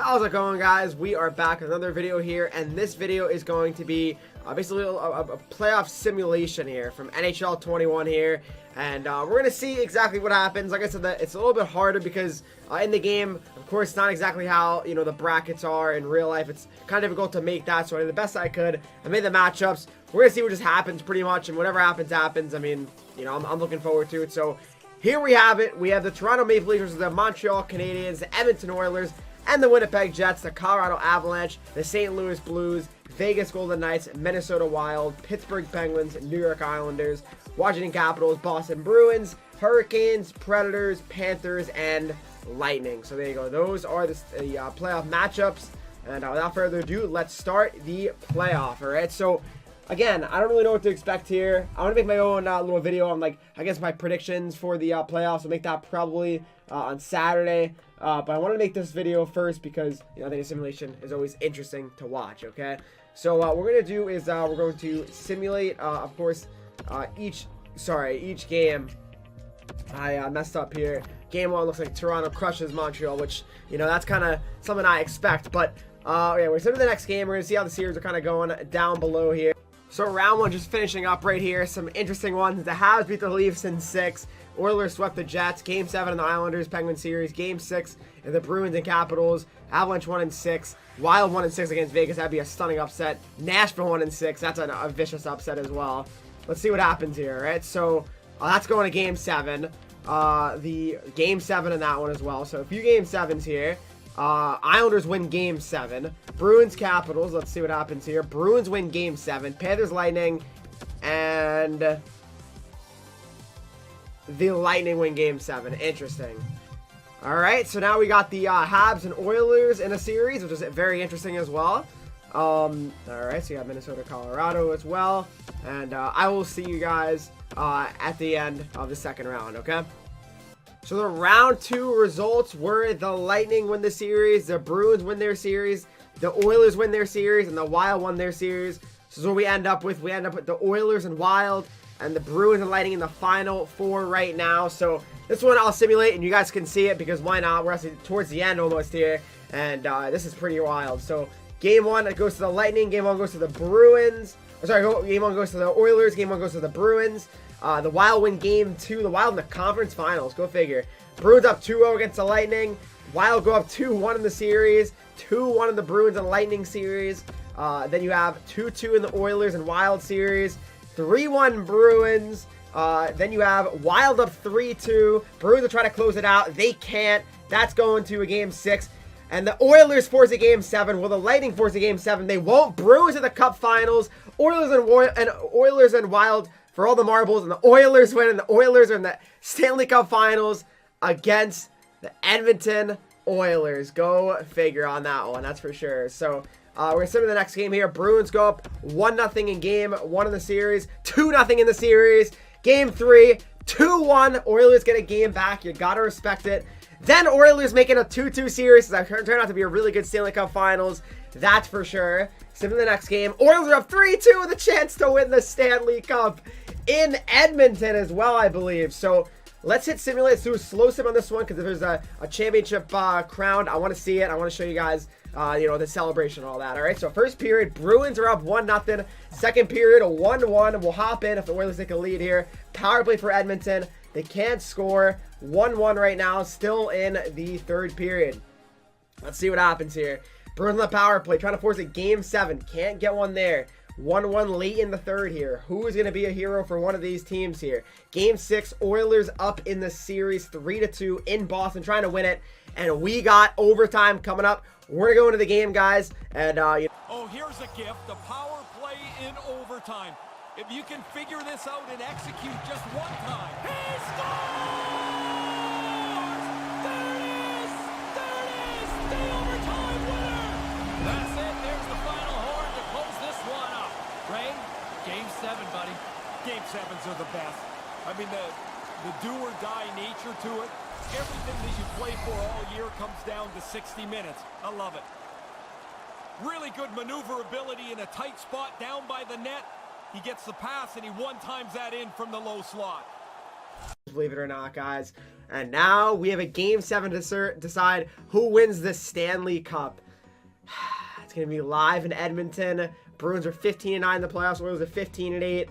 How's it going, guys? We are back with another video here, and this video is going to be basically a playoff simulation here from NHL 21 here, and we're going to see exactly what happens. Like I said, that it's a little bit harder because in the game, of course, it's not exactly how, you know, the brackets are in real life. It's kind of difficult to make that, so I did the best I could. I made the matchups. We're going to see what just happens pretty much, and whatever happens, happens. I mean, you know, I'm looking forward to it. So here we have it. We have the Toronto Maple Leafs versus the Montreal Canadiens, the Edmonton Oilers, and the Winnipeg Jets, the Colorado Avalanche, the St. Louis Blues, Vegas Golden Knights, Minnesota Wild, Pittsburgh Penguins, New York Islanders, Washington Capitals, Boston Bruins, Hurricanes, Predators, Panthers, and Lightning. So there you go. Those are the playoff matchups. And without further ado, let's start the playoff. All right. So again, I don't really know what to expect here. I want to make my own little video on, like, I guess my predictions for the playoffs. I'll make that probably on Saturday. But I want to make this video first because, you know, I think a simulation is always interesting to watch, okay? So what we're going to do is we're going to simulate, of course, each game. I messed up here. Game 1 looks like Toronto crushes Montreal, which, you know, that's kind of something I expect. But, yeah, we're into the next game. We're going to see how the series are kind of going down below here. So round 1 just finishing up right here. Some interesting ones. The Habs beat the Leafs in 6. Oilers swept the Jets. Game 7 in the Islanders Penguins series. Game 6 in the Bruins and Capitals. Avalanche 1-6. Wild 1-6 against Vegas. That'd be a stunning upset. Nashville 1-6. That's a vicious upset as well. Let's see what happens here, right? So that's going to Game 7. The Game 7 in that one as well. So a few Game 7s here. Islanders win Game 7. Bruins Capitals. Let's see what happens here. Bruins win Game 7. Panthers Lightning. And the Lightning win Game 7. Interesting. Alright, so now we got the Habs and Oilers in a series, which is very interesting as well. Alright, so you have Minnesota, Colorado as well. And I will see you guys at the end of the second round, okay? So the round 2 results were the Lightning win the series, the Bruins win their series, the Oilers win their series, and the Wild won their series. So this is what we end up with. We end up with the Oilers and Wild and the Bruins and Lightning in the final 4 right now. So this one I'll simulate and you guys can see it because why not? We're actually towards the end almost here, and this is pretty wild. So game 1 it goes to the Lightning, game 1 goes to the Bruins. Game 1 goes to the Oilers, game 1 goes to the Bruins. The Wild win game 2. The Wild in the conference finals. Go figure. Bruins up 2-0 against the Lightning. Wild go up 2-1 in the series. 2-1 in the Bruins and Lightning series. Then you have 2-2 in the Oilers and Wild series. 3-1 Bruins. Then you have Wild up 3-2. Bruins will try to close it out. They can't. That's going to a game 6. And the Oilers force a game 7. Will the Lightning force a game 7? They won't. Bruins in the Cup Finals. Oilers and Wild for all the marbles. And the Oilers win. And the Oilers are in the Stanley Cup Finals against the Edmonton Oilers. Go figure on that one. That's for sure. So we're going to sit in the next game here. Bruins go up 1-0 in game 1 in the series. 2-0 in the series. Game 3, 2-1. Oilers get a game back. You got to respect it. Then Oilers making a 2-2 series. That turned out to be a really good Stanley Cup Finals. That's for sure. Sit in the next game. Oilers are up 3-2 with a chance to win the Stanley Cup in Edmonton as well, I believe. So let's hit simulate. Let's do a slow sim on this one because if there's a championship crowned, I want to see it. I want to show you guys you know, the celebration and all that. All right, so first period, Bruins are up 1-0. Second period, a 1-1. We'll hop in if the Oilers take a lead here. Power play for Edmonton. They can't score. 1-1 right now, still in the third period. Let's see what happens here. Bruins on the power play, trying to force a game 7. Can't get one there. 1-1 late in the third here. Who is going to be a hero for one of these teams here? Game 6, Oilers up in the series 3-2 in Boston, trying to win it. And we got overtime coming up. We're going to go into the game, guys. And oh, here's a gift. The power play in overtime. If you can figure this out and execute just one time. He scores! There it is! There it is! The overtime winner! That's it. There's the final horn to close this one up. Ray, Game 7, buddy. Game 7s are the best. I mean, the do-or-die nature to it. Everything that you play for all year comes down to 60 minutes. I love it. Really good maneuverability in a tight spot down by the net. He gets the pass and he one-times that in from the low slot. Believe it or not, guys, And now we have a Game 7 to decide who wins this Stanley Cup. It's going to be live in Edmonton. Bruins are 15-9 in the playoffs. Oilers are 15-8.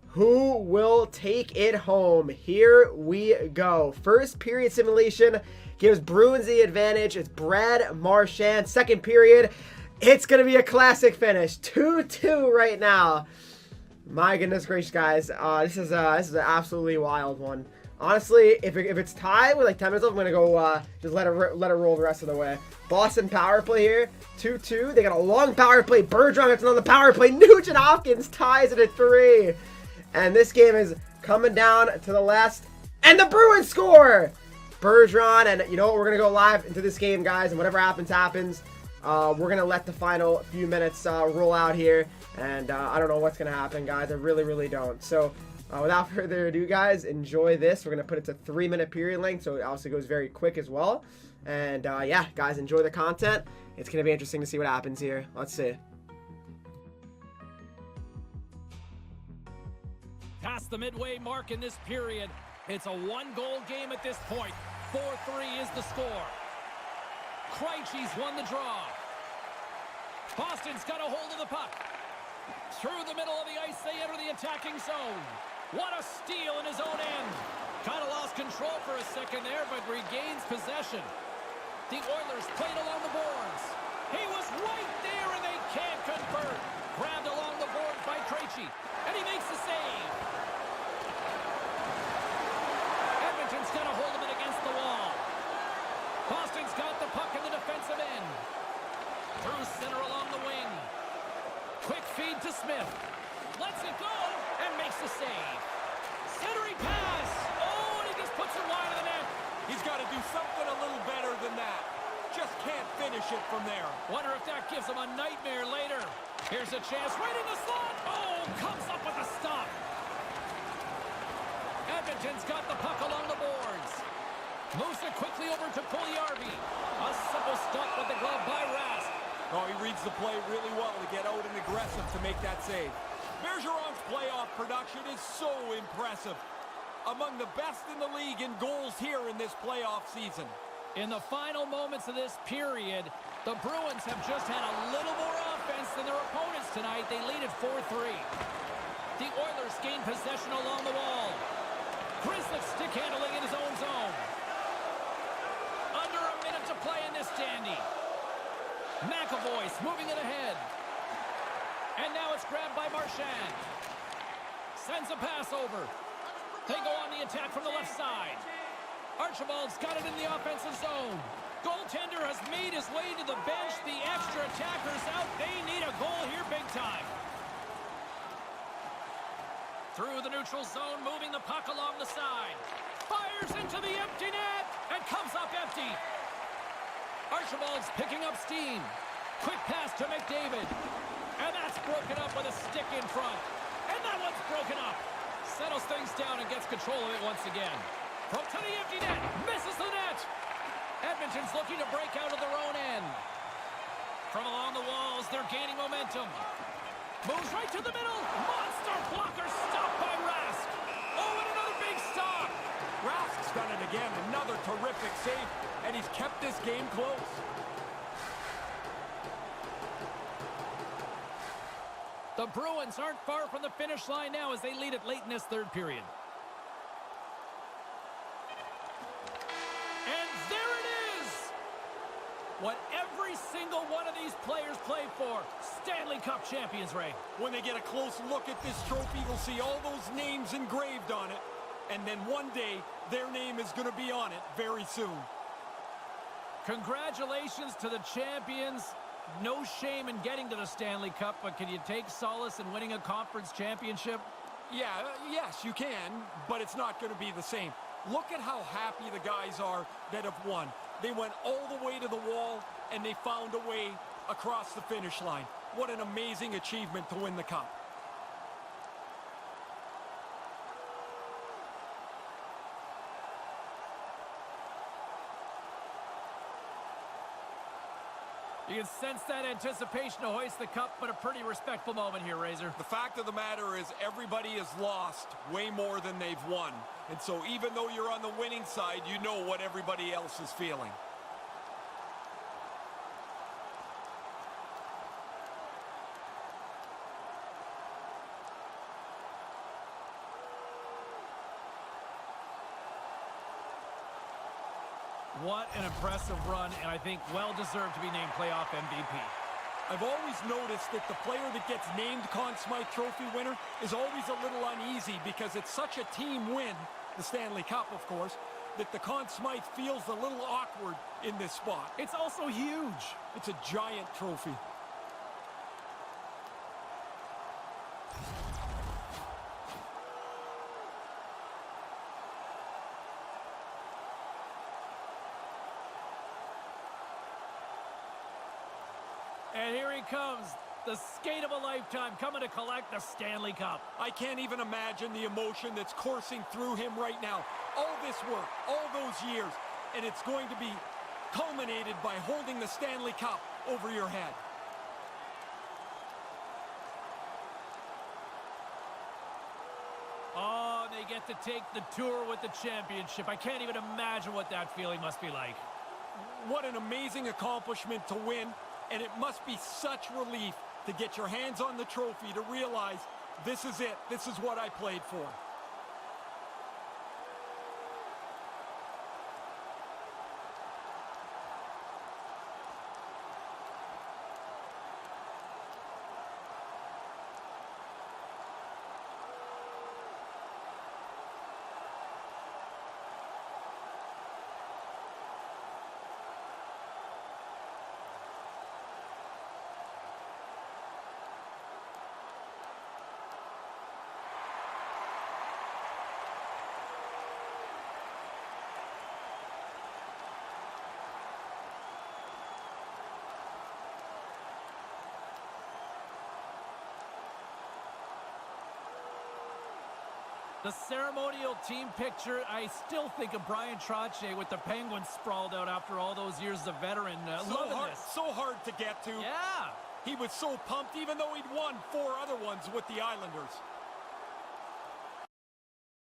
Who will take it home? Here we go. First period simulation gives Bruins the advantage. It's Brad Marchand. Second period, it's going to be a classic finish. 2-2 right now. My goodness gracious, guys. This is an absolutely wild one. Honestly, if it's tied with like 10 minutes left, I'm going to go just let it roll the rest of the way. Boston power play here. 2-2. They got a long power play. Bergeron gets on the power play. Nugent Hopkins ties it at 3. And this game is coming down to the last. And the Bruins score! Bergeron, and you know what? We're going to go live into this game, guys. And whatever happens, happens. We're going to let the final few minutes roll out here. And I don't know what's going to happen, guys. I really, really don't. So without further ado, guys, enjoy this. We're going to put it to 3-minute period length. So it also goes very quick as well. And yeah, guys, enjoy the content. It's going to be interesting to see what happens here. Let's see. Past the midway mark in this period. It's a one-goal game at this point. 4-3 is the score. Krejci's won the draw. Boston's got a hold of the puck. Through the middle of the ice, they enter the attacking zone. What a steal in his own end. Kind of lost control for a second there, but regains possession. The Oilers played along the boards. He was right there, and they can't convert. Grabbed along the boards by Krejci, and he makes the save. Edmonton's got a hold of it against the wall. Boston's got the puck in the defensive end. Through center along the wing. Quick feed to Smith. Lets it go and makes the save. Centering pass. Oh, and he just puts it wide of the net. He's got to do something a little better than that. Just can't finish it from there. Wonder if that gives him a nightmare later. Here's a chance right in the slot. Oh, comes up with a stop. Edmonton's got the puck along the boards. Moves it quickly over to Puljujärvi. A simple stop with the glove by Rask. Oh, he reads the play really well to get out and aggressive to make that save. Bergeron's playoff production is so impressive. Among the best in the league in goals here in this playoff season. In the final moments of this period, the Bruins have just had a little more offense than their opponents tonight. They lead at 4-3. The Oilers gain possession along the wall. Grizzlick stick handling in his own zone. Under a minute to play in this dandy. McAvoy's moving it ahead. And now it's grabbed by Marchand. Sends a pass over. They go on the attack from the left side. Archibald's got it in the offensive zone. Goaltender has made his way to the bench. The extra attackers out. They need a goal here big time. Through the neutral zone, moving the puck along the side. Fires into the empty net and comes up empty. Archibald's picking up steam. Quick pass to McDavid. And that's broken up with a stick in front. And that one's broken up. Settles things down and gets control of it once again. From to the empty net. Misses the net. Edmonton's looking to break out of their own end. From along the walls, they're gaining momentum. Moves right to the middle. Monster blocker stopped by Rask. Oh, and another big stop. Rask's done it again. Another terrific save. And he's kept this game close. The Bruins aren't far from the finish line now as they lead it late in this third period. And there it is! What every single one of these players play for. Stanley Cup champions, Ray. When they get a close look at this trophy, they'll see all those names engraved on it. And then one day, their name is going to be on it very soon. Congratulations to the champions. No shame in getting to the Stanley Cup, but can you take solace in winning a conference championship? Yeah, yes, you can, but it's not going to be the same. Look at how happy the guys are that have won. They went all the way to the wall, and they found a way across the finish line. What an amazing achievement to win the cup. You can sense that anticipation to hoist the cup, but a pretty respectful moment here, Razor. The fact of the matter is everybody has lost way more than they've won. And so even though you're on the winning side, you know what everybody else is feeling. What an impressive run, and I think well-deserved to be named playoff MVP. I've always noticed that the player that gets named Conn Smythe Trophy winner is always a little uneasy because it's such a team win, the Stanley Cup, of course, that the Conn Smythe feels a little awkward in this spot. It's also huge. It's a giant trophy. And here he comes, the skate of a lifetime, coming to collect the Stanley Cup. I can't even imagine the emotion that's coursing through him right now. All this work, all those years, and it's going to be culminated by holding the Stanley Cup over your head. Oh, they get to take the tour with the championship. I can't even imagine what that feeling must be like. What an amazing accomplishment to win. And it must be such relief to get your hands on the trophy, to realize this is it. This is what I played for. The ceremonial team picture, I still think of Brian Trottier with the Penguins sprawled out after all those years as a veteran. So hard to get to. Yeah. He was so pumped, even though he'd won 4 other ones with the Islanders.